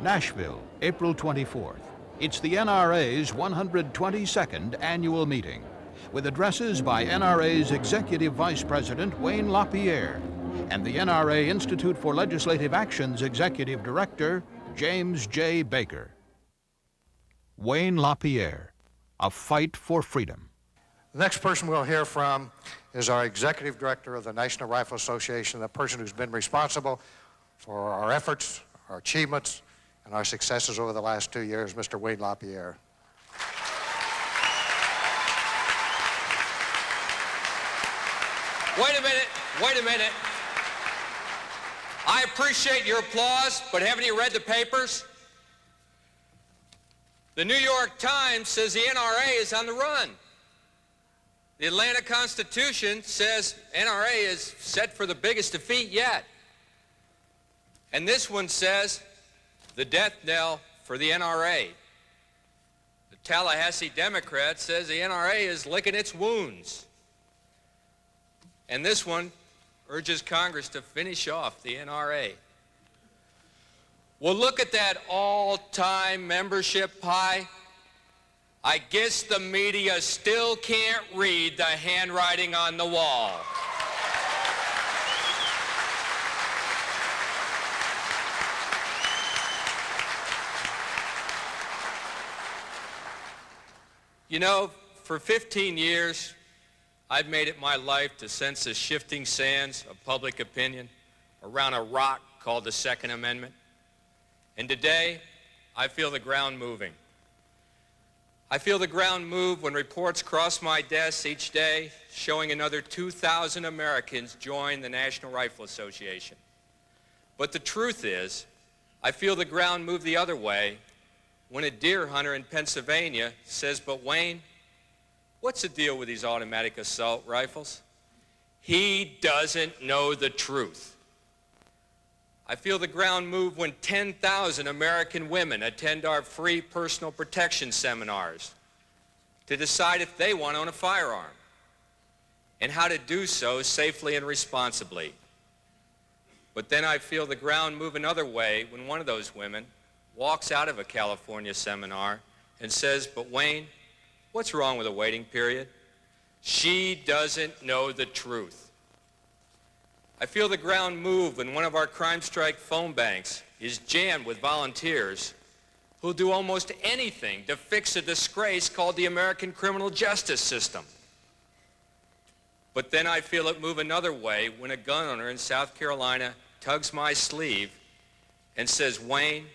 Nashville, April 24th. It's the NRA's 122nd annual meeting, with addresses by NRA's Executive Vice President Wayne LaPierre and the NRA Institute for Legislative Action's Executive Director, James J. Baker. Wayne LaPierre, A Fight for Freedom. The next person we'll hear from is our Executive Director of the National Rifle Association, the person who's been responsible for our efforts, our achievements, and our successes over the last 2 years, Mr. Wayne LaPierre. Wait a minute. I appreciate your applause, but haven't you read the papers? The New York Times says the NRA is on the run. The Atlanta Constitution says NRA is set for the biggest defeat yet. And this one says the death knell for the NRA. The Tallahassee Democrat says the NRA is licking its wounds. And this one urges Congress to finish off the NRA. Well, look at that all-time membership pie. I guess the media still can't read the handwriting on the wall. You know, for 15 years, I've made it my life to sense the shifting sands of public opinion around a rock called the Second Amendment. And today, I feel the ground moving. I feel the ground move when reports cross my desk each day showing another 2,000 Americans join the National Rifle Association. But the truth is, I feel the ground move the other way when a deer hunter in Pennsylvania says, "But Wayne, what's the deal with these automatic assault rifles?" He doesn't know the truth. I feel the ground move when 10,000 American women attend our free personal protection seminars to decide if they want to own a firearm and how to do so safely and responsibly. But then I feel the ground move another way when one of those women walks out of a California seminar and says, "But Wayne, what's wrong with a waiting period?" She doesn't know the truth. I feel the ground move when one of our crime strike phone banks is jammed with volunteers who'll do almost anything to fix a disgrace called the American criminal justice system. But then I feel it move another way when a gun owner in South Carolina tugs my sleeve and says, "Wayne,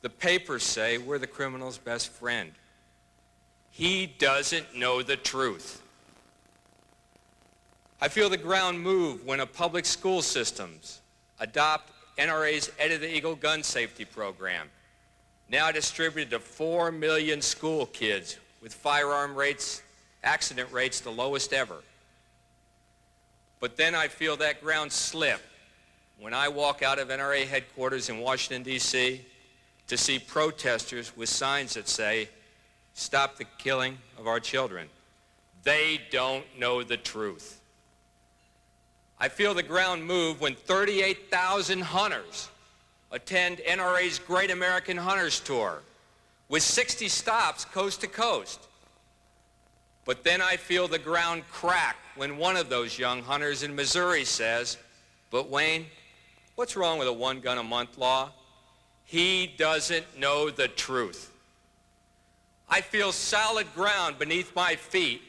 the papers say we're the criminal's best friend." He doesn't know the truth. I feel the ground move when a public school systems adopt NRA's Ed of the Eagle gun safety program, now distributed to 4 million school kids with firearm accident rates the lowest ever. But then I feel that ground slip when I walk out of NRA headquarters in Washington, D.C. to see protesters with signs that say, "Stop the killing of our children." They don't know the truth. I feel the ground move when 38,000 hunters attend NRA's Great American Hunters Tour with 60 stops coast to coast. But then I feel the ground crack when one of those young hunters in Missouri says, "But Wayne, what's wrong with a one-gun-a-month law?" He doesn't know the truth. I feel solid ground beneath my feet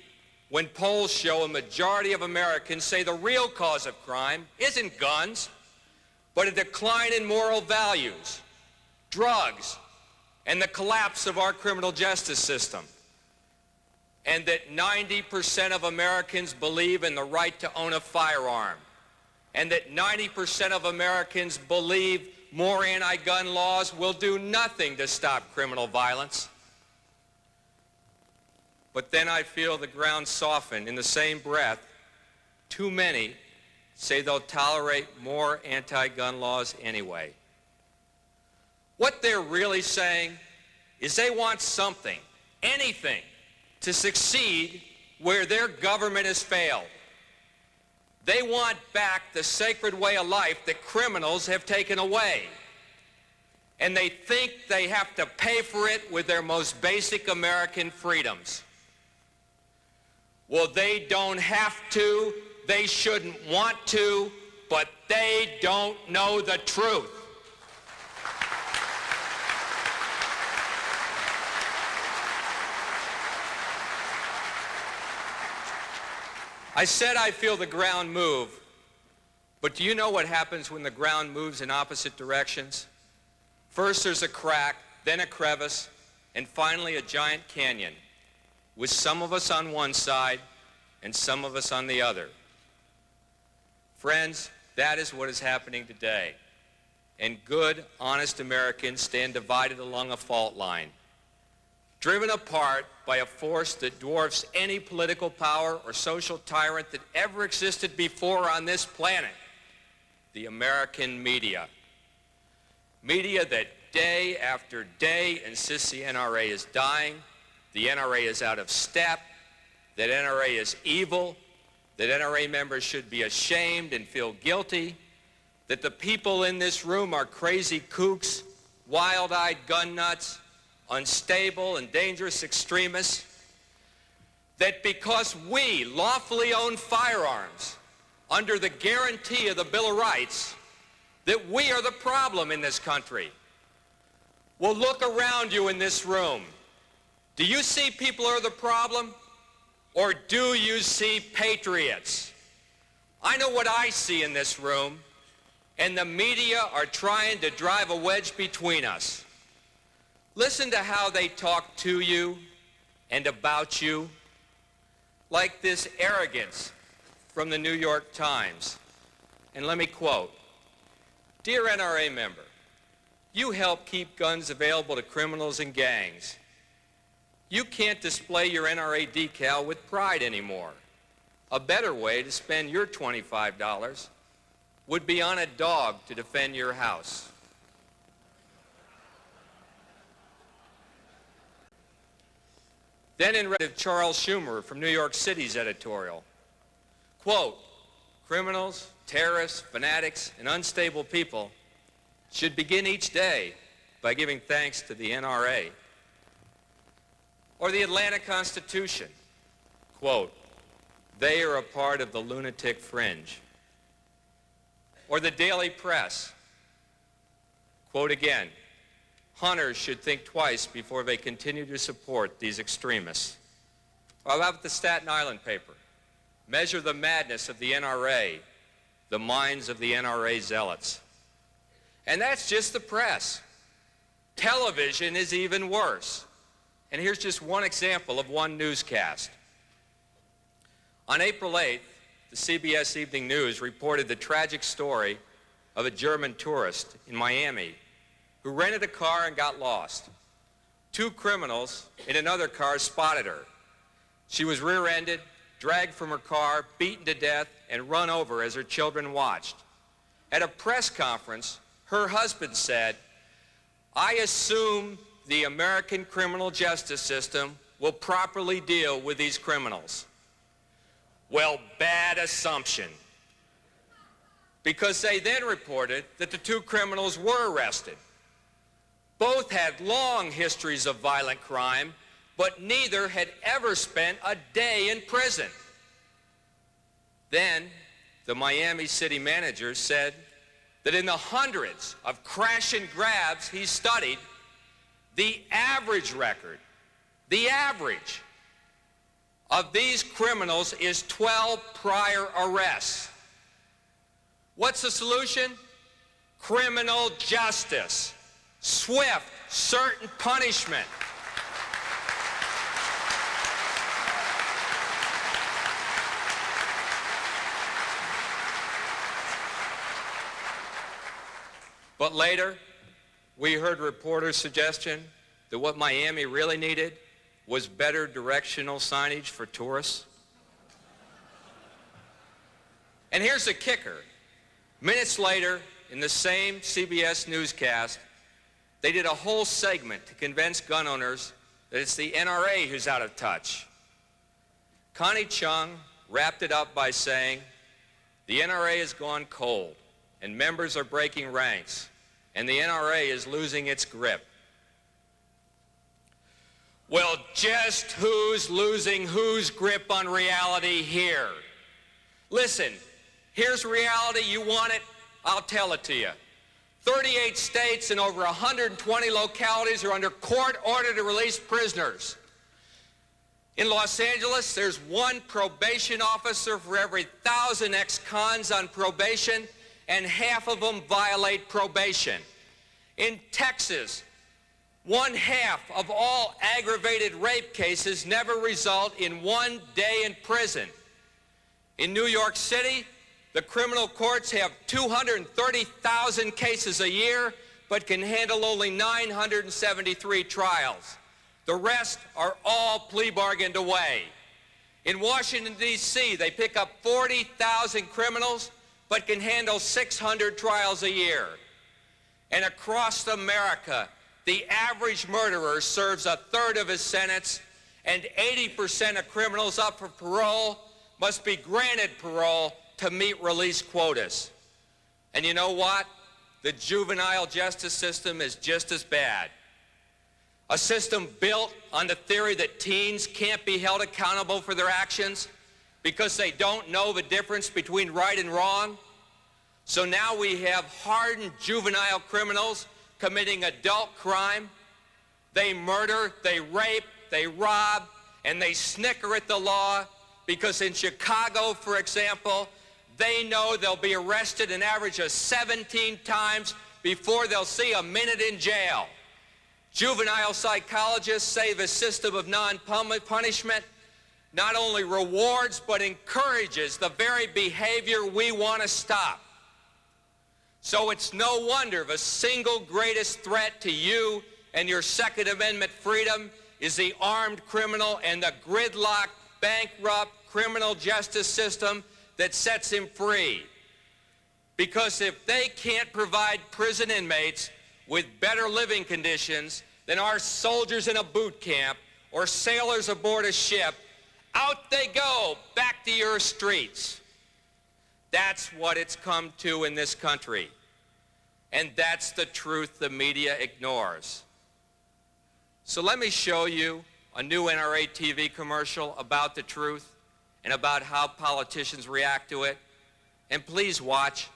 when polls show a majority of Americans say the real cause of crime isn't guns, but a decline in moral values, drugs, and the collapse of our criminal justice system. And that 90% of Americans believe in the right to own a firearm. And that 90% of Americans believe more anti-gun laws will do nothing to stop criminal violence. But then I feel the ground soften in the same breath. Too many say they'll tolerate more anti-gun laws anyway. What they're really saying is they want something, anything, to succeed where their government has failed. They want back the sacred way of life that criminals have taken away. and they think they have to pay for it with their most basic American freedoms. Well, they don't have to, they shouldn't want to, but they don't know the truth. I said I feel the ground move, but do you know what happens when the ground moves in opposite directions? First there's a crack, then a crevice, and finally a giant canyon, with some of us on one side and some of us on the other. Friends, that is what is happening today. And good, honest Americans stand divided along a fault line, driven apart by a force that dwarfs any political power or social tyrant that ever existed before on this planet, the American media. Media that day after day insists the NRA is dying, the NRA is out of step, that NRA is evil, that NRA members should be ashamed and feel guilty, that the people in this room are crazy kooks, wild-eyed gun nuts, unstable and dangerous extremists, that because we lawfully own firearms under the guarantee of the Bill of Rights, that we are the problem in this country. Well, look around you in this room. Do you see people are the problem, or do you see patriots? I know what I see in this room, and the media are trying to drive a wedge between us. Listen to how they talk to you and about you, like this arrogance from the New York Times. And let me quote, "Dear NRA member, you help keep guns available to criminals and gangs. You can't display your NRA decal with pride anymore. A better way to spend your $25 would be on a dog to defend your house." Then in Charles Schumer from New York City's editorial, quote, "Criminals, terrorists, fanatics, and unstable people should begin each day by giving thanks to the NRA." Or the Atlanta Constitution, quote, "They are a part of the lunatic fringe." Or the Daily Press, quote again, "Hunters should think twice before they continue to support these extremists." Or how about the Staten Island paper? "Measure the madness of the NRA, the minds of the NRA zealots." And that's just the press. Television is even worse. And here's just one example of one newscast. On April 8th, the CBS Evening News reported the tragic story of a German tourist in Miami who rented a car and got lost. Two criminals in another car spotted her. She was rear-ended, dragged from her car, beaten to death, and run over as her children watched. At a press conference, her husband said, "I assume the American criminal justice system will properly deal with these criminals." Well, bad assumption, because they then reported that the two criminals were arrested. Both had long histories of violent crime, but neither had ever spent a day in prison. Then, the Miami city manager said that in the hundreds of crash and grabs he studied, the average record, the average of these criminals is 12 prior arrests. What's the solution? Criminal justice. Swift, certain punishment. But later, we heard reporters' suggestion that what Miami really needed was better directional signage for tourists. And here's the kicker. Minutes later, in the same CBS newscast, they did a whole segment to convince gun owners that it's the NRA who's out of touch. Connie Chung wrapped it up by saying, "The NRA has gone cold, and members are breaking ranks, and the NRA is losing its grip. Well, just who's losing whose grip on reality here? Listen, here's reality. You want it? I'll tell it to you. 38 states and over 120 localities are under court order to release prisoners. In Los Angeles, there's one probation officer for every 1,000 ex-cons on probation, and half of them violate probation. In Texas, 1/2 of all aggravated rape cases never result in 1 day in prison. In New York City, the criminal courts have 230,000 cases a year, but can handle only 973 trials. The rest are all plea bargained away. In Washington, D.C., they pick up 40,000 criminals, but can handle 600 trials a year. And across America, the average murderer serves 1/3 of his sentence, and 80% of criminals up for parole must be granted parole to meet release quotas. And you know what? The juvenile justice system is just as bad. A system built on the theory that teens can't be held accountable for their actions because they don't know the difference between right and wrong. So now we have hardened juvenile criminals committing adult crime. They murder, they rape, they rob, and they snicker at the law because in Chicago, for example, they know they'll be arrested an average of 17 times before they'll see a minute in jail. Juvenile psychologists say the system of non-punishment not only rewards but encourages the very behavior we want to stop. So it's no wonder the single greatest threat to you and your Second Amendment freedom is the armed criminal and the gridlocked, bankrupt criminal justice system that sets him free. Because if they can't provide prison inmates with better living conditions than our soldiers in a boot camp or sailors aboard a ship, out they go back to your streets. That's what it's come to in this country. And that's the truth the media ignores. So let me show you a new NRA TV commercial about the truth and about how politicians react to it. And please watch.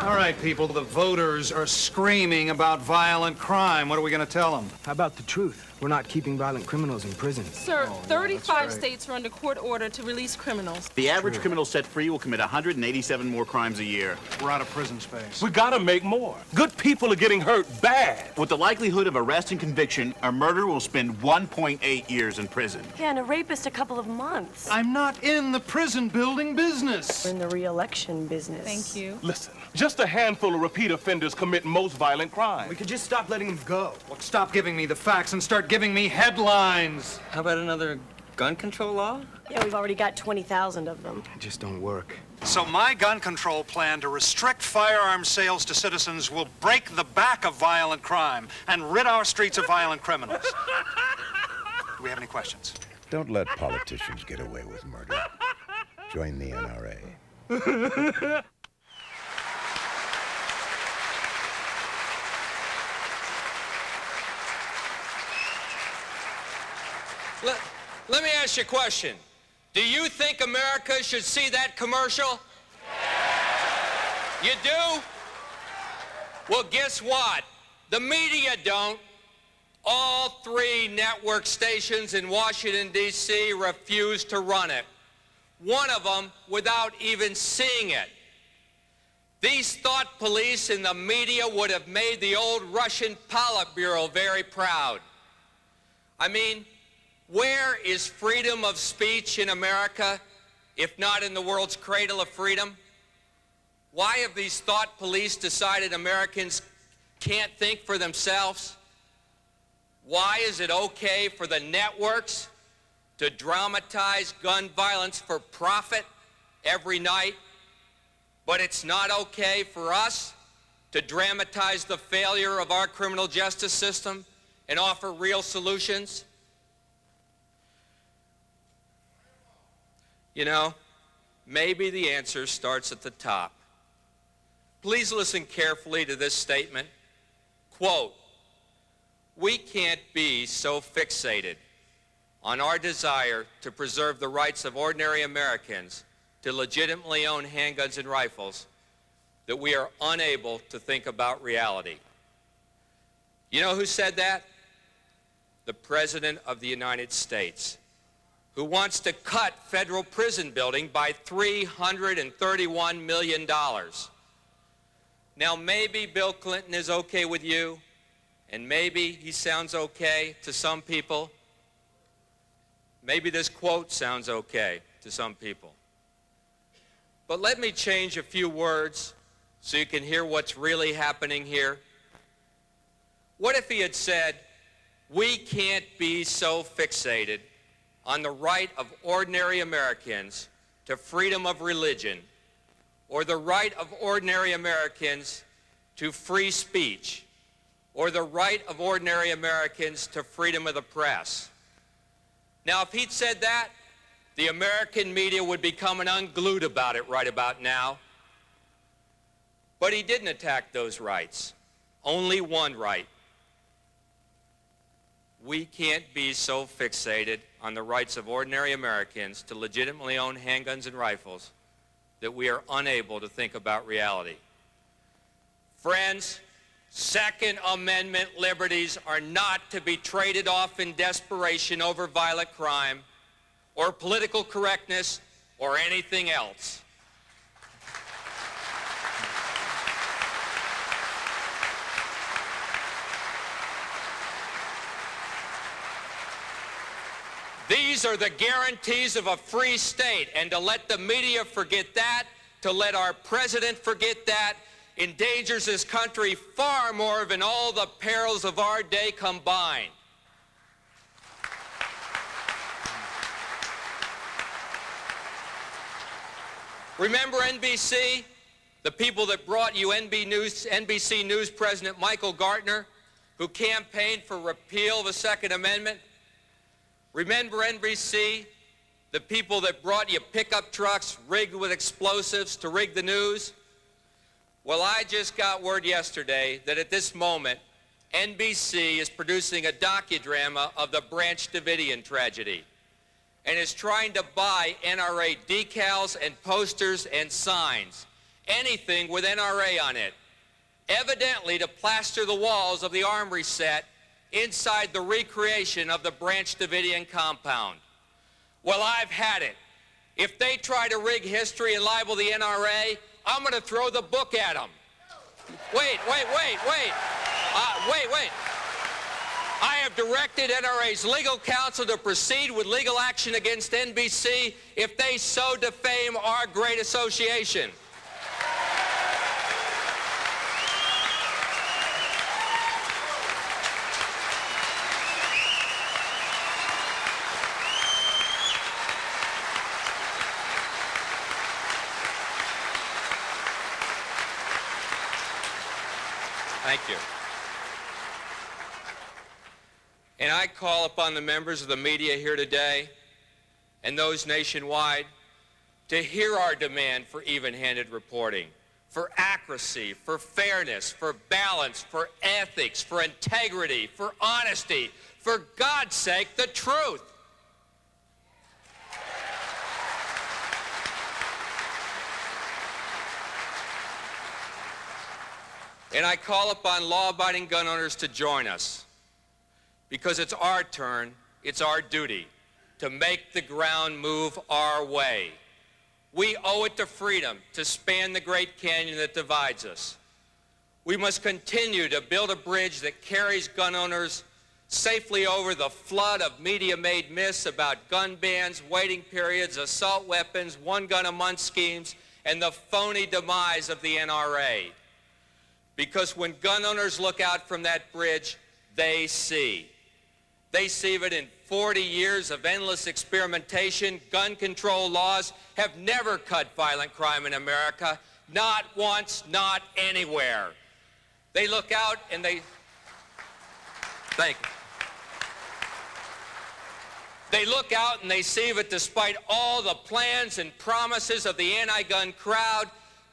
All right, people, the voters are screaming about violent crime. What are we going to tell them? How about the truth? We're not keeping violent criminals in prison. Sir, 35 states are under court order to release criminals. The average criminal set free will commit 187 more crimes a year. We're out of prison space. We gotta make more. Good people are getting hurt bad. With the likelihood of arrest and conviction, a murderer will spend 1.8 years in prison. Yeah, and a rapist a couple of months. I'm not in the prison building business. We're in the re-election business. Thank you. Listen, just a handful of repeat offenders commit most violent crimes. We could just stop letting them go. Look, stop giving me the facts and start giving me headlines. How about another gun control law? Yeah, we've already got 20,000 of them. It just don't work. So my gun control plan to restrict firearm sales to citizens will break the back of violent crime and rid our streets of violent criminals. Do we have any questions? Don't let politicians get away with murder. Join the NRA. Let me ask you a question. Do you think America should see that commercial? You do? Well, guess what? The media don't. All 3 network stations in Washington, D.C. refuse to run it. One of them without even seeing it. These thought police in the media would have made the old Russian Politburo very proud. I mean, where is freedom of speech in America, if not in the world's cradle of freedom? Why have these thought police decided Americans can't think for themselves? Why is it okay for the networks to dramatize gun violence for profit every night, but it's not okay for us to dramatize the failure of our criminal justice system and offer real solutions? You know, maybe the answer starts at the top. Please listen carefully to this statement. Quote, "We can't be so fixated on our desire to preserve the rights of ordinary Americans to legitimately own handguns and rifles that we are unable to think about reality." You know who said that? The President of the United States, who wants to cut federal prison building by $331 million. Now, maybe Bill Clinton is okay with you, and maybe he sounds okay to some people. Maybe this quote sounds okay to some people. But let me change a few words so you can hear what's really happening here. What if he had said, "We can't be so fixated on the right of ordinary Americans to freedom of religion or the right of ordinary Americans to free speech or the right of ordinary Americans to freedom of the press." Now, if he'd said that, the American media would be coming unglued about it right about now. But he didn't attack those rights. Only one right. We can't be so fixated on the rights of ordinary Americans to legitimately own handguns and rifles that we are unable to think about reality. Friends, Second Amendment liberties are not to be traded off in desperation over violent crime or political correctness or anything else. These are the guarantees of a free state, and to let the media forget that, to let our president forget that, endangers this country far more than all the perils of our day combined. Remember NBC? The people that brought you NBC News President Michael Gartner, who campaigned for repeal of the Second Amendment? Remember NBC? The people that brought you pickup trucks rigged with explosives to rig the news? Well, I just got word yesterday that at this moment, NBC is producing a docudrama of the Branch Davidian tragedy and is trying to buy NRA decals and posters and signs, anything with NRA on it, evidently to plaster the walls of the Armory set inside the recreation of the Branch Davidian compound. Well, I've had it. If they try to rig history and libel the NRA, I'm going to throw the book at them. Wait. I have directed NRA's legal counsel to proceed with legal action against NBC if they so defame our great association. Thank you. And I call upon the members of the media here today and those nationwide to hear our demand for even-handed reporting, for accuracy, for fairness, for balance, for ethics, for integrity, for honesty, for God's sake, the truth. And I call upon law-abiding gun owners to join us, because it's our turn, it's our duty to make the ground move our way. We owe it to freedom to span the Great Canyon that divides us. We must continue to build a bridge that carries gun owners safely over the flood of media-made myths about gun bans, waiting periods, assault weapons, one-gun-a-month schemes, and the phony demise of the NRA. Because when gun owners look out from that bridge, they see. They see that in 40 years of endless experimentation, gun control laws have never cut violent crime in America, not once, not anywhere. They look out and they... Thank you. They look out and they see that despite all the plans and promises of the anti-gun crowd,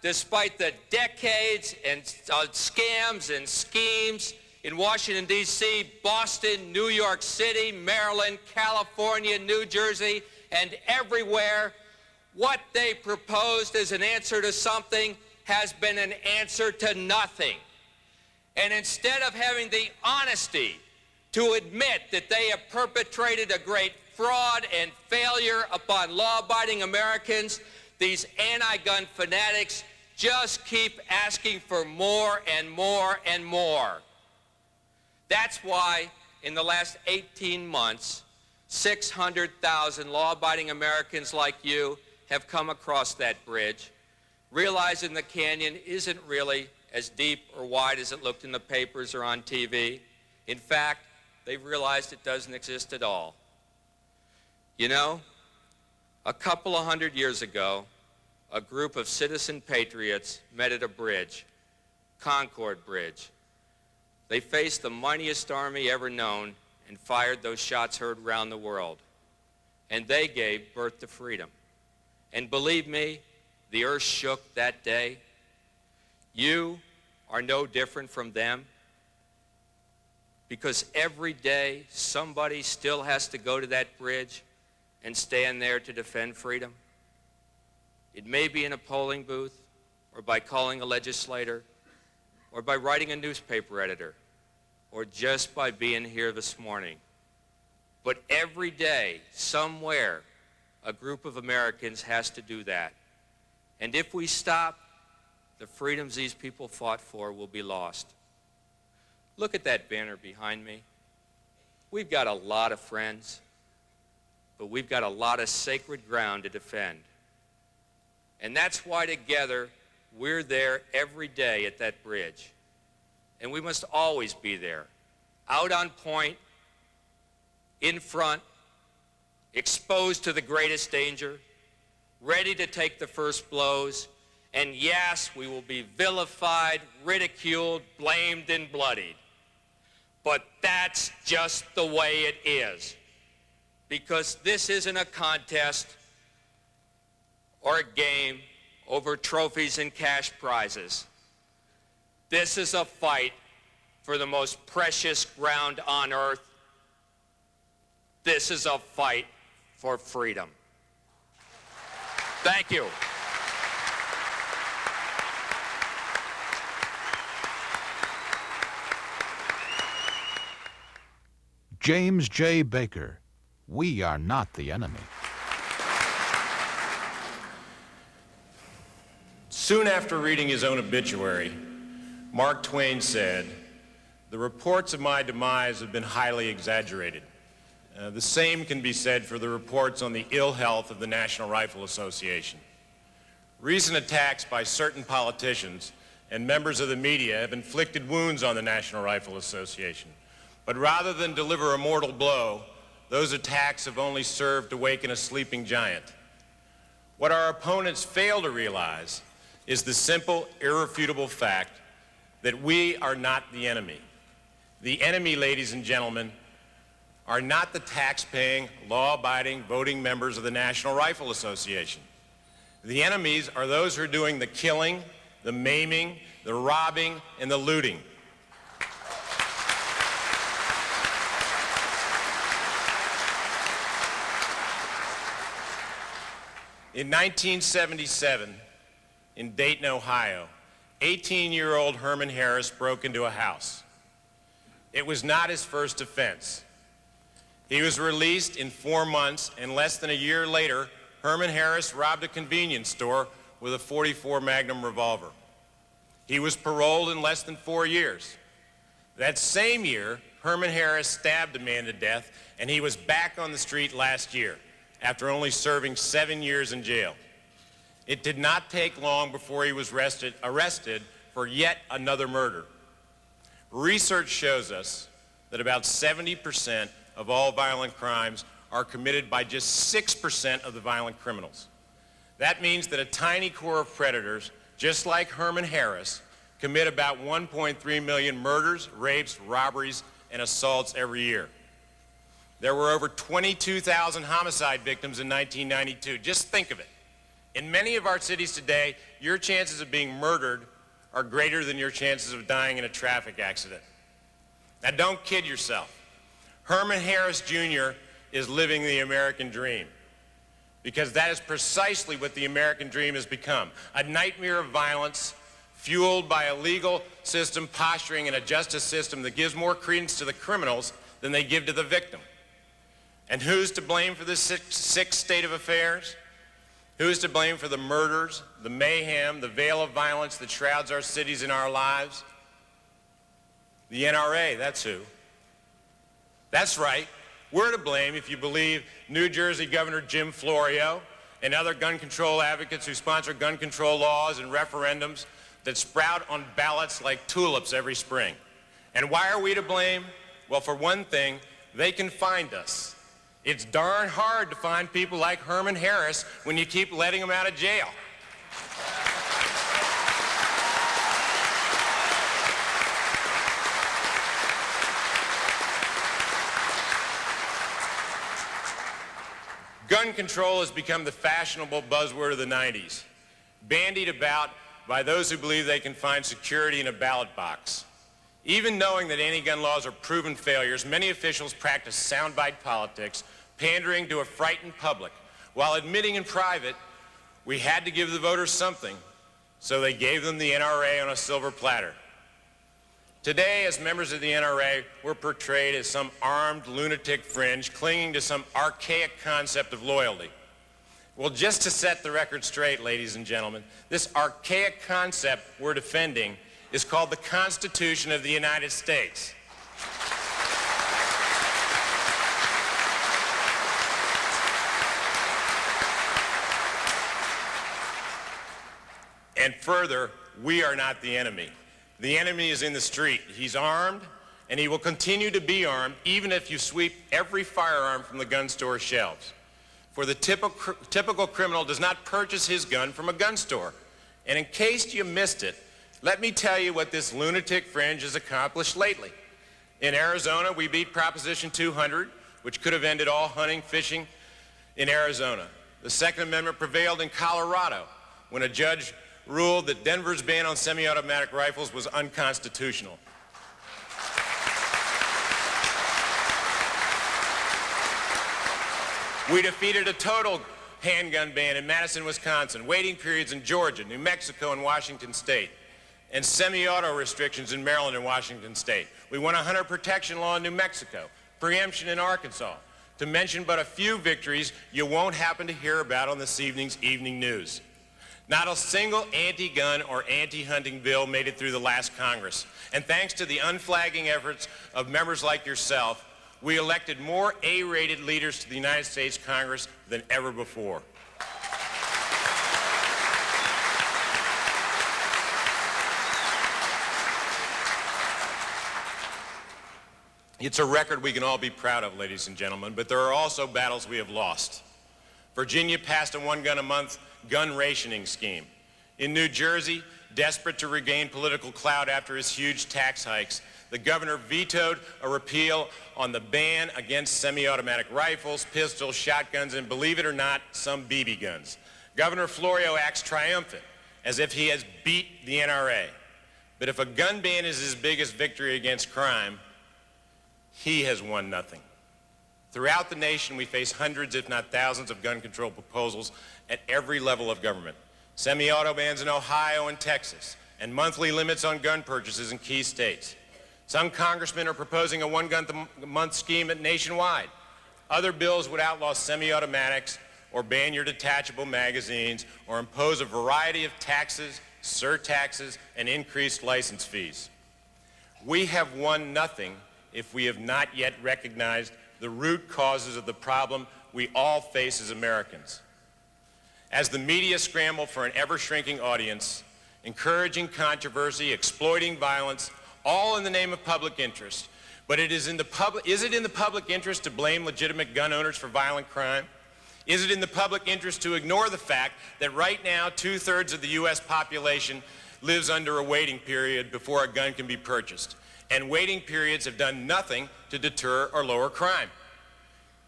despite the decades and scams and schemes in Washington, D.C., Boston, New York City, Maryland, California, New Jersey, and everywhere, what they proposed as an answer to something has been an answer to nothing. And instead of having the honesty to admit that they have perpetrated a great fraud and failure upon law-abiding Americans, these anti-gun fanatics just keep asking for more and more and more. That's why in the last 18 months, 600,000 law-abiding Americans like you have come across that bridge, realizing the canyon isn't really as deep or wide as it looked in the papers or on TV. In fact, they've realized it doesn't exist at all. You know, a couple of hundred years ago, a group of citizen patriots met at a bridge, Concord Bridge. They faced the mightiest army ever known and fired those shots heard around the world. And they gave birth to freedom. And believe me, the earth shook that day. You are no different from them, because every day somebody still has to go to that bridge and stand there to defend freedom. It may be in a polling booth, or by calling a legislator, or by writing a newspaper editor, or just by being here this morning. But every day, somewhere, a group of Americans has to do that. And if we stop, the freedoms these people fought for will be lost. Look at that banner behind me. We've got a lot of friends, but we've got a lot of sacred ground to defend. And that's why together we're there every day at that bridge. And we must always be there, out on point, in front, exposed to the greatest danger, ready to take the first blows. And yes, we will be vilified, ridiculed, blamed, and bloodied. But that's just the way it is. Because this isn't a contest or a game over trophies and cash prizes. This is a fight for the most precious ground on earth. This is a fight for freedom. Thank you. James J. Baker, we are not the enemy. Soon after reading his own obituary, Mark Twain said, "The reports of my demise have been highly exaggerated. The same can be said for the reports on the ill health of the National Rifle Association. Recent attacks by certain politicians and members of the media have inflicted wounds on the National Rifle Association. But rather than deliver a mortal blow, those attacks have only served to waken a sleeping giant. What our opponents fail to realize is the simple, irrefutable fact that we are not the enemy. The enemy, ladies and gentlemen, are not the tax-paying, law-abiding, voting members of the National Rifle Association. The enemies are those who are doing the killing, the maiming, the robbing, and the looting. In 1977, in Dayton, Ohio, 18-year-old Herman Harris broke into a house. It was not his first offense. He was released in 4 months, and less than a year later, Herman Harris robbed a convenience store with a .44 Magnum revolver. He was paroled in less than 4 years. That same year, Herman Harris stabbed a man to death, and he was back on the street last year, after only serving 7 years in jail. It did not take long before he was arrested for yet another murder. Research shows us that about 70% of all violent crimes are committed by just 6% of the violent criminals. That means that a tiny core of predators, just like Herman Harris, commit about 1.3 million murders, rapes, robberies, and assaults every year. There were over 22,000 homicide victims in 1992. Just think of it. In many of our cities today, your chances of being murdered are greater than your chances of dying in a traffic accident. Now, don't kid yourself. Herman Harris Jr. is living the American dream, because that is precisely what the American dream has become, a nightmare of violence fueled by a legal system posturing in a justice system that gives more credence to the criminals than they give to the victim. And who's to blame for this sick state of affairs? Who's to blame for the murders, the mayhem, the veil of violence that shrouds our cities and our lives? The NRA, that's who. That's right. We're to blame if you believe New Jersey Governor Jim Florio and other gun control advocates who sponsor gun control laws and referendums that sprout on ballots like tulips every spring. And why are we to blame? Well, for one thing, they can find us. It's darn hard to find people like Herman Harris when you keep letting them out of jail. Gun control has become the fashionable buzzword of the 90s, bandied about by those who believe they can find security in a ballot box. Even knowing that anti-gun laws are proven failures, many officials practice soundbite politics, pandering to a frightened public, while admitting in private we had to give the voters something, so they gave them the NRA on a silver platter. Today, as members of the NRA, we're portrayed as some armed lunatic fringe clinging to some archaic concept of loyalty. Well, just to set the record straight, ladies and gentlemen, this archaic concept we're defending is called the Constitution of the United States. And further, we are not the enemy. The enemy is in the street. He's armed, and he will continue to be armed even if you sweep every firearm from the gun store shelves. For the typical criminal does not purchase his gun from a gun store. And in case you missed it, let me tell you what this lunatic fringe has accomplished lately. In Arizona, we beat Proposition 200, which could have ended all hunting, fishing in Arizona. The Second Amendment prevailed in Colorado when a judge ruled that Denver's ban on semi-automatic rifles was unconstitutional. We defeated a total handgun ban in Madison, Wisconsin, waiting periods in Georgia, New Mexico, and Washington State, and semi-auto restrictions in Maryland and Washington State. We won a hunter protection law in New Mexico, preemption in Arkansas, to mention but a few victories you won't happen to hear about on this evening's evening news. Not a single anti-gun or anti-hunting bill made it through the last Congress. And thanks to the unflagging efforts of members like yourself, we elected more A-rated leaders to the United States Congress than ever before. It's a record we can all be proud of, ladies and gentlemen, but there are also battles we have lost. Virginia passed a one-gun-a-month gun rationing scheme. In New Jersey, desperate to regain political clout after his huge tax hikes, the governor vetoed a repeal on the ban against semi-automatic rifles, pistols, shotguns, and believe it or not, some BB guns. Governor Florio acts triumphant, as if he has beat the NRA. But if a gun ban is his biggest victory against crime, he has won nothing. Throughout the nation, we face hundreds, if not thousands, of gun control proposals at every level of government. Semi-auto bans in Ohio and Texas, and monthly limits on gun purchases in key states. Some congressmen are proposing a one-gun-a-month scheme nationwide. Other bills would outlaw semi-automatics or ban your detachable magazines or impose a variety of taxes, surtaxes, and increased license fees. We have won nothing if we have not yet recognized the root causes of the problem we all face as Americans. As the media scramble for an ever-shrinking audience, encouraging controversy, exploiting violence, all in the name of public interest, but is it in the public interest to blame legitimate gun owners for violent crime? Is it in the public interest to ignore the fact that right now 2/3 of the U.S. population lives under a waiting period before a gun can be purchased? And waiting periods have done nothing to deter or lower crime.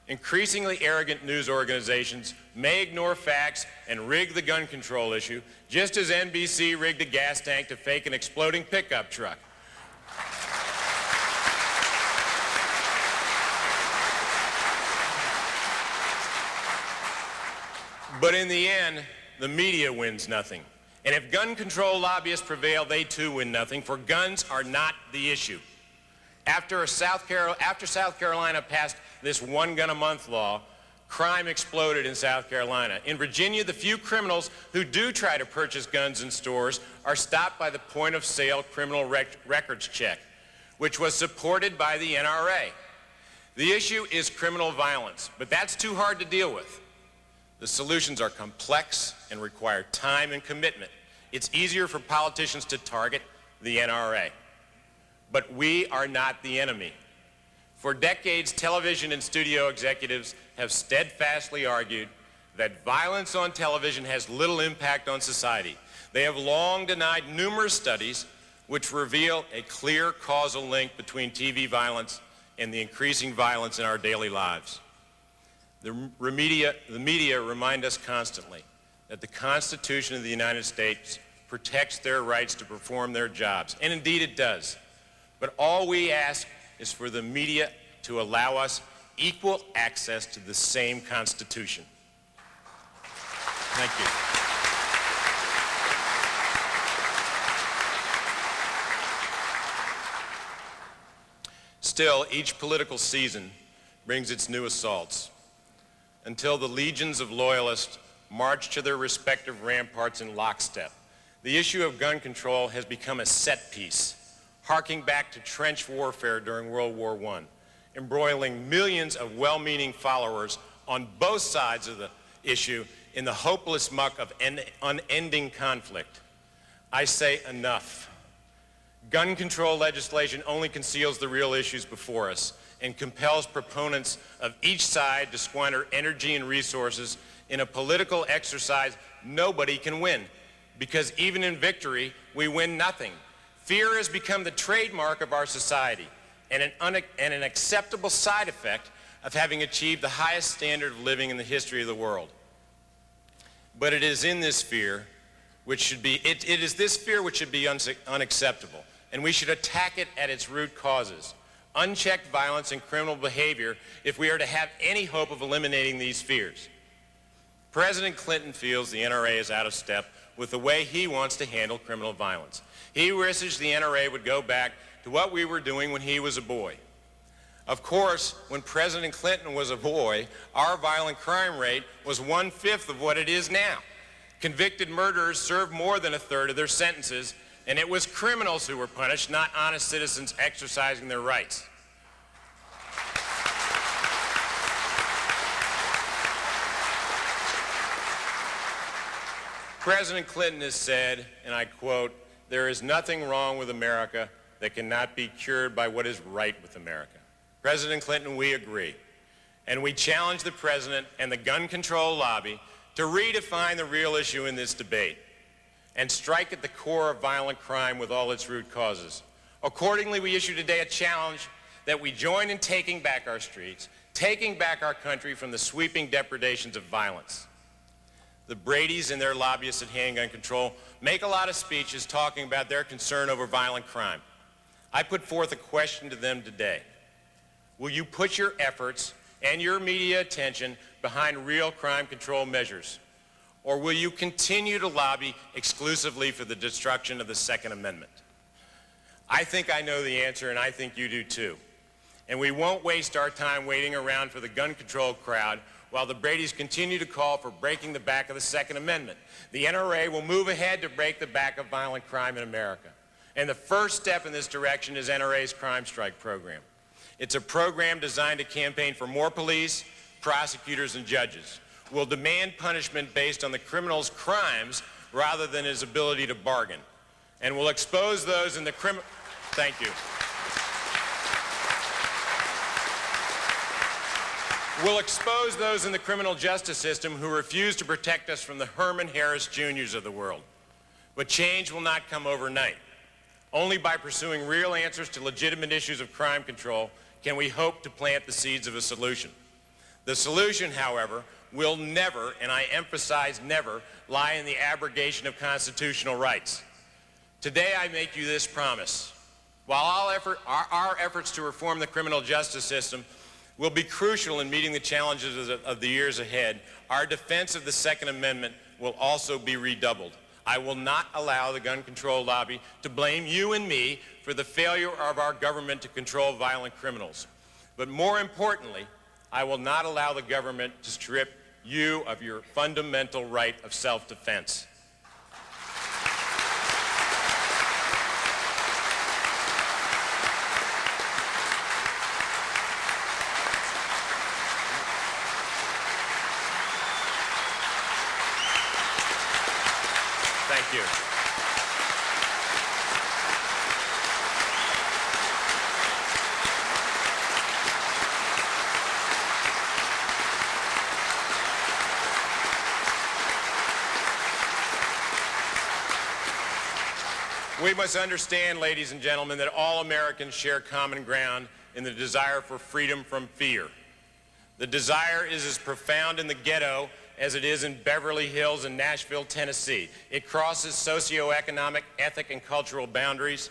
Increasingly arrogant news organizations may ignore facts and rig the gun control issue, just as NBC rigged a gas tank to fake an exploding pickup truck. But in the end, the media wins nothing. And if gun control lobbyists prevail, they too win nothing, for guns are not the issue. After South Carolina passed this one gun a month law, crime exploded in South Carolina. In Virginia, the few criminals who do try to purchase guns in stores are stopped by the point of sale criminal records check, which was supported by the NRA. The issue is criminal violence, but that's too hard to deal with. The solutions are complex and require time and commitment. It's easier for politicians to target the NRA. But we are not the enemy. For decades, television and studio executives have steadfastly argued that violence on television has little impact on society. They have long denied numerous studies which reveal a clear causal link between TV violence and the increasing violence in our daily lives. The media remind us constantly that the Constitution of the United States protects their rights to perform their jobs, and indeed it does. But all we ask is for the media to allow us equal access to the same Constitution. Thank you. Still, each political season brings its new assaults, until the legions of loyalists march to their respective ramparts in lockstep. The issue of gun control has become a set piece, harking back to trench warfare during World War I, embroiling millions of well-meaning followers on both sides of the issue in the hopeless muck of unending conflict. I say enough. Gun control legislation only conceals the real issues before us and compels proponents of each side to squander energy and resources in a political exercise nobody can win, because even in victory, we win nothing. Fear has become the trademark of our society and an acceptable side effect of having achieved the highest standard of living in the history of the world. But it is in this fear which should be, it is this fear which should be unacceptable, and we should attack it at its root causes. Unchecked violence and criminal behavior if we are to have any hope of eliminating these fears. President Clinton feels the NRA is out of step with the way he wants to handle criminal violence. He wishes the NRA would go back to what we were doing when he was a boy. Of course, when President Clinton was a boy, our violent crime rate was 1/5 of what it is now. Convicted murderers served more than 1/3 of their sentences, and it was criminals who were punished, not honest citizens exercising their rights. President Clinton has said, and I quote, "There is nothing wrong with America that cannot be cured by what is right with America." President Clinton, we agree. And we challenge the president and the gun control lobby to redefine the real issue in this debate and strike at the core of violent crime with all its root causes. Accordingly, we issue today a challenge that we join in taking back our streets, taking back our country from the sweeping depredations of violence. The Bradys and their lobbyists at Handgun Control make a lot of speeches talking about their concern over violent crime. I put forth a question to them today. Will you put your efforts and your media attention behind real crime control measures? Or will you continue to lobby exclusively for the destruction of the Second Amendment? I think I know the answer, and I think you do too. And we won't waste our time waiting around for the gun control crowd while the Bradys continue to call for breaking the back of the Second Amendment. The NRA will move ahead to break the back of violent crime in America. And the first step in this direction is NRA's Crime Strike program. It's a program designed to campaign for more police, prosecutors, and judges. We'll demand punishment based on the criminal's crimes rather than his ability to bargain. And we'll expose those in the Thank you. We'll expose those in the criminal justice system who refuse to protect us from the Herman Harris Jr.'s of the world. But change will not come overnight. Only by pursuing real answers to legitimate issues of crime control can we hope to plant the seeds of a solution. The solution, however, will never, and I emphasize never, lie in the abrogation of constitutional rights. Today I make you this promise. While our efforts to reform the criminal justice system will be crucial in meeting the challenges of the years ahead, our defense of the Second Amendment will also be redoubled. I will not allow the gun control lobby to blame you and me for the failure of our government to control violent criminals. But more importantly, I will not allow the government to strip you of your fundamental right of self-defense. Thank you. We must understand, ladies and gentlemen, that all Americans share common ground in the desire for freedom from fear. The desire is as profound in the ghetto as it is in Beverly Hills and Nashville, Tennessee. It crosses socioeconomic, ethnic, and cultural boundaries.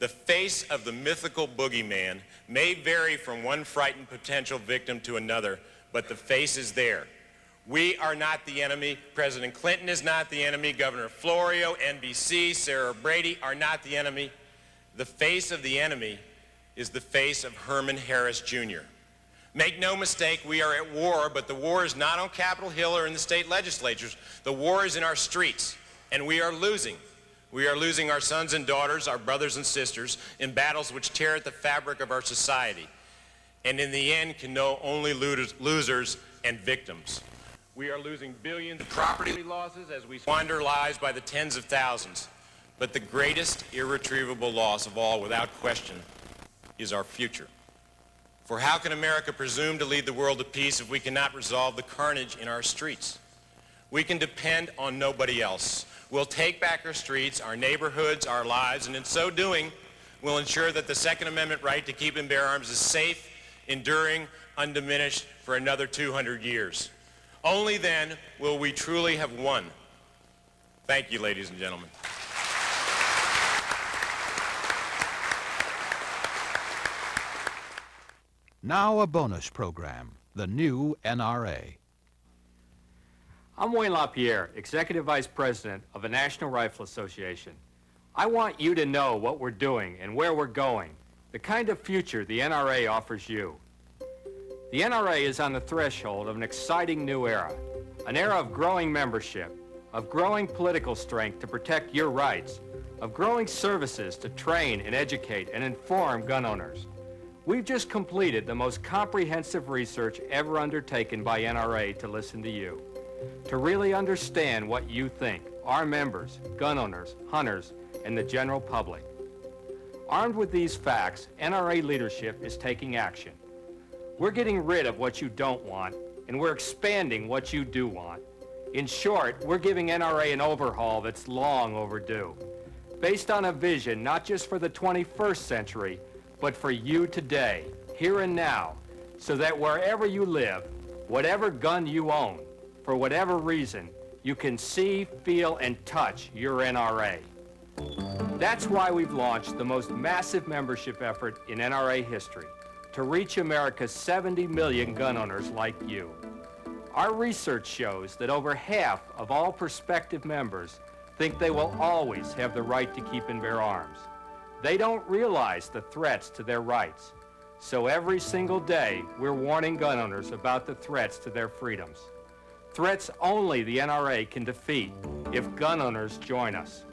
The face of the mythical boogeyman may vary from one frightened potential victim to another, but the face is there. We are not the enemy. President Clinton is not the enemy. Governor Florio, NBC, Sarah Brady are not the enemy. The face of the enemy is the face of Herman Harris, Jr. Make no mistake, we are at war, but the war is not on Capitol Hill or in the state legislatures. The war is in our streets, and we are losing. We are losing our sons and daughters, our brothers and sisters, in battles which tear at the fabric of our society, and in the end can know only losers and victims. We are losing billions of property losses as we squander lives by the tens of thousands. But the greatest irretrievable loss of all, without question, is our future. For how can America presume to lead the world to peace if we cannot resolve the carnage in our streets? We can depend on nobody else. We'll take back our streets, our neighborhoods, our lives, and in so doing, we'll ensure that the Second Amendment right to keep and bear arms is safe, enduring, undiminished for another 200 years. Only then will we truly have won. Thank you, ladies and gentlemen. Now a bonus program, the new NRA. I'm Wayne LaPierre, Executive Vice President of the National Rifle Association. I want you to know what we're doing and where we're going, the kind of future the NRA offers you. The NRA is on the threshold of an exciting new era, an era of growing membership, of growing political strength to protect your rights, of growing services to train and educate and inform gun owners. We've just completed the most comprehensive research ever undertaken by NRA to listen to you, to really understand what you think, our members, gun owners, hunters, and the general public. Armed with these facts, NRA leadership is taking action. We're getting rid of what you don't want, and we're expanding what you do want. In short, we're giving NRA an overhaul that's long overdue, based on a vision not just for the 21st century, but for you today, here and now, so that wherever you live, whatever gun you own, for whatever reason, you can see, feel, and touch your NRA. That's why we've launched the most massive membership effort in NRA history, to reach America's 70 million gun owners like you. Our research shows that over half of all prospective members think they will always have the right to keep and bear arms. They don't realize the threats to their rights. So every single day, we're warning gun owners about the threats to their freedoms. Threats only the NRA can defeat if gun owners join us.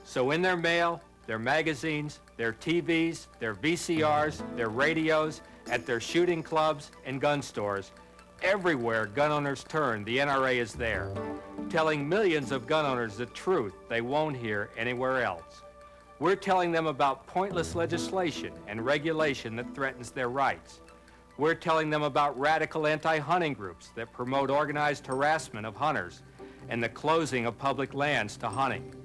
So in their mail, their magazines, their TVs, their VCRs, their radios, at their shooting clubs and gun stores, everywhere gun owners turn, the NRA is there, telling millions of gun owners the truth they won't hear anywhere else. We're telling them about pointless legislation and regulation that threatens their rights. We're telling them about radical anti-hunting groups that promote organized harassment of hunters and the closing of public lands to hunting.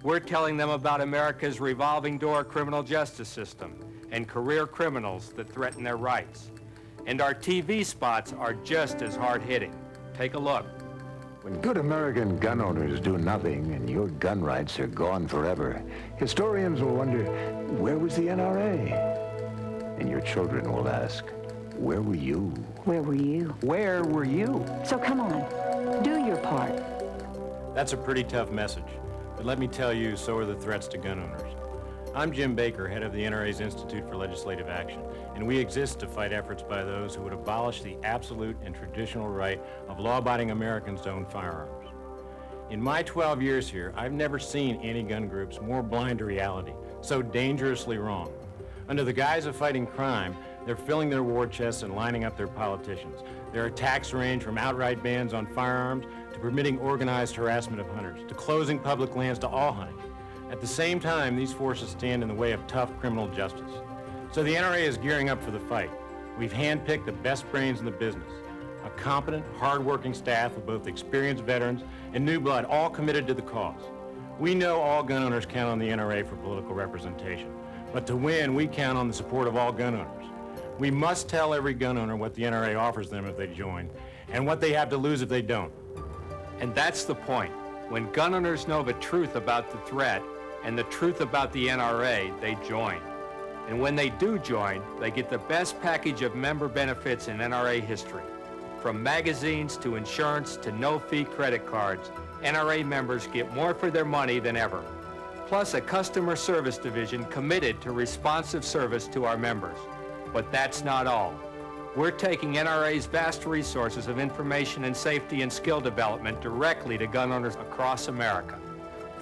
We're telling them about America's revolving door criminal justice system and career criminals that threaten their rights. And our TV spots are just as hard-hitting. Take a look. When good American gun owners do nothing and your gun rights are gone forever, historians will wonder, where was the NRA? And your children will ask, where were you? Where were you? Where were you? So come on, do your part. That's a pretty tough message. But let me tell you, so are the threats to gun owners. I'm Jim Baker, head of the NRA's Institute for Legislative Action, and we exist to fight efforts by those who would abolish the absolute and traditional right of law-abiding Americans to own firearms. In my 12 years here, I've never seen anti-gun groups more blind to reality, so dangerously wrong. Under the guise of fighting crime, they're filling their war chests and lining up their politicians. Their attacks range from outright bans on firearms to permitting organized harassment of hunters, to closing public lands to all hunting. At the same time, these forces stand in the way of tough criminal justice. So the NRA is gearing up for the fight. We've handpicked the best brains in the business, a competent, hard-working staff of both experienced veterans and new blood, all committed to the cause. We know all gun owners count on the NRA for political representation, but to win, we count on the support of all gun owners. We must tell every gun owner what the NRA offers them if they join, and what they have to lose if they don't. And that's the point. When gun owners know the truth about the threat and the truth about the NRA, they join. And when they do join, they get the best package of member benefits in NRA history. From magazines to insurance to no-fee credit cards, NRA members get more for their money than ever. Plus a customer service division committed to responsive service to our members. But that's not all. We're taking NRA's vast resources of information and safety and skill development directly to gun owners across America.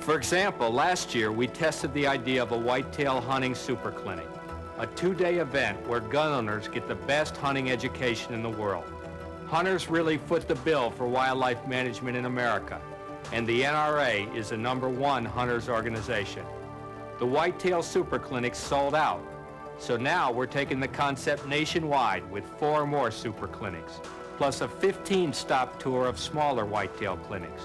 For example, last year we tested the idea of a whitetail hunting super clinic, a 2-day event where gun owners get the best hunting education in the world. Hunters really foot the bill for wildlife management in America, and the NRA is the #1 hunters organization. The whitetail super clinics sold out, so now we're taking the concept nationwide with 4 more super clinics, plus a 15-stop tour of smaller whitetail clinics.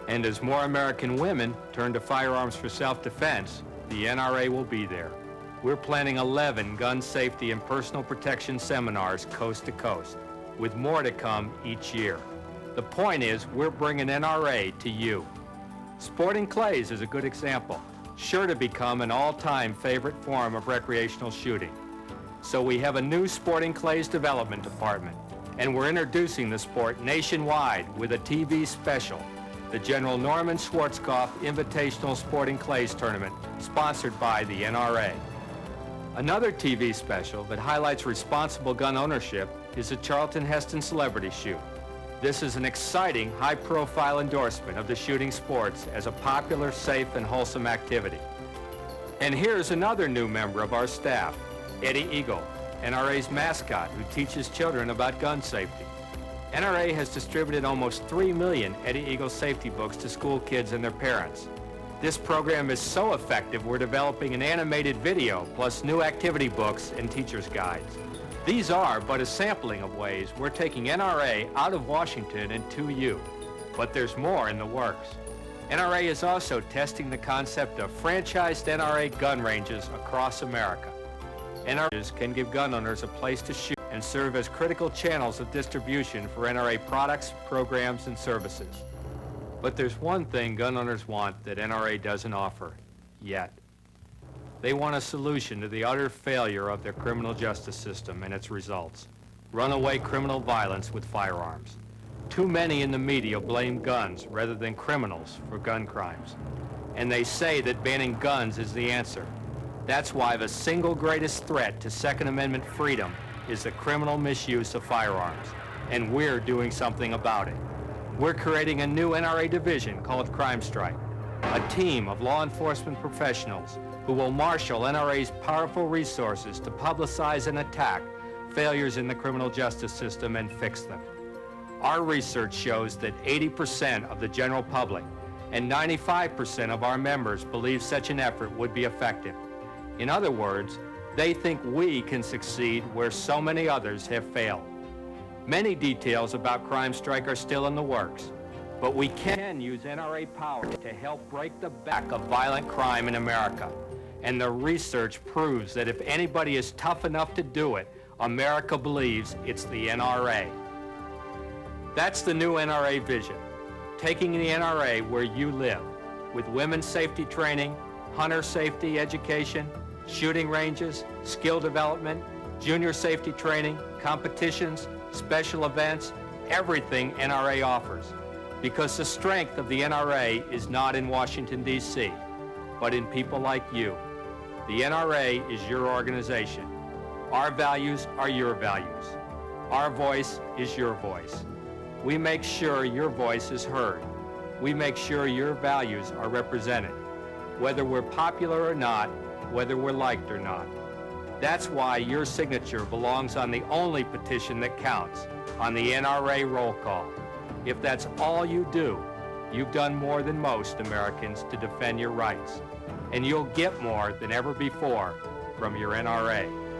And as more American women turn to firearms for self-defense, the NRA will be there. We're planning 11 gun safety and personal protection seminars coast to coast, with more to come each year. The point is, we're bringing NRA to you. Sporting clays is a good example, sure to become an all-time favorite form of recreational shooting. So we have a new sporting clays development department, and we're introducing the sport nationwide with a TV special, the General Norman Schwarzkopf Invitational Sporting Clays Tournament, sponsored by the NRA. Another TV special that highlights responsible gun ownership is the Charlton Heston Celebrity Shoot. This is an exciting, high-profile endorsement of the shooting sports as a popular, safe, and wholesome activity. And here's another new member of our staff, Eddie Eagle, NRA's mascot who teaches children about gun safety. NRA has distributed almost 3 million Eddie Eagle safety books to school kids and their parents. This program is so effective, we're developing an animated video, plus new activity books and teacher's guides. These are but a sampling of ways we're taking NRA out of Washington and to you. But there's more in the works. NRA is also testing the concept of franchised NRA gun ranges across America. NRAs can give gun owners a place to shoot and serve as critical channels of distribution for NRA products, programs, and services. But there's one thing gun owners want that NRA doesn't offer, yet. They want a solution to the utter failure of their criminal justice system and its results. Runaway criminal violence with firearms. Too many in the media blame guns rather than criminals for gun crimes. And they say that banning guns is the answer. That's why the single greatest threat to Second Amendment freedom is the criminal misuse of firearms. And we're doing something about it. We're creating a new NRA division called Crime Strike, a team of law enforcement professionals who will marshal NRA's powerful resources to publicize and attack failures in the criminal justice system and fix them. Our research shows that 80% of the general public and 95% of our members believe such an effort would be effective. In other words, they think we can succeed where so many others have failed. Many details about Crime Strike are still in the works, but we can use NRA power to help break the back of violent crime in America. And the research proves that if anybody is tough enough to do it, America believes it's the NRA. That's the new NRA vision, taking the NRA where you live, with women's safety training, hunter safety education, shooting ranges, skill development, junior safety training, competitions, special events, everything NRA offers. Because the strength of the NRA is not in Washington, D.C., but in people like you. The NRA is your organization. Our values are your values. Our voice is your voice. We make sure your voice is heard. We make sure your values are represented, whether we're popular or not, whether we're liked or not. That's why your signature belongs on the only petition that counts, on the NRA roll call. If that's all you do, you've done more than most Americans to defend your rights. And you'll get more than ever before from your NRA.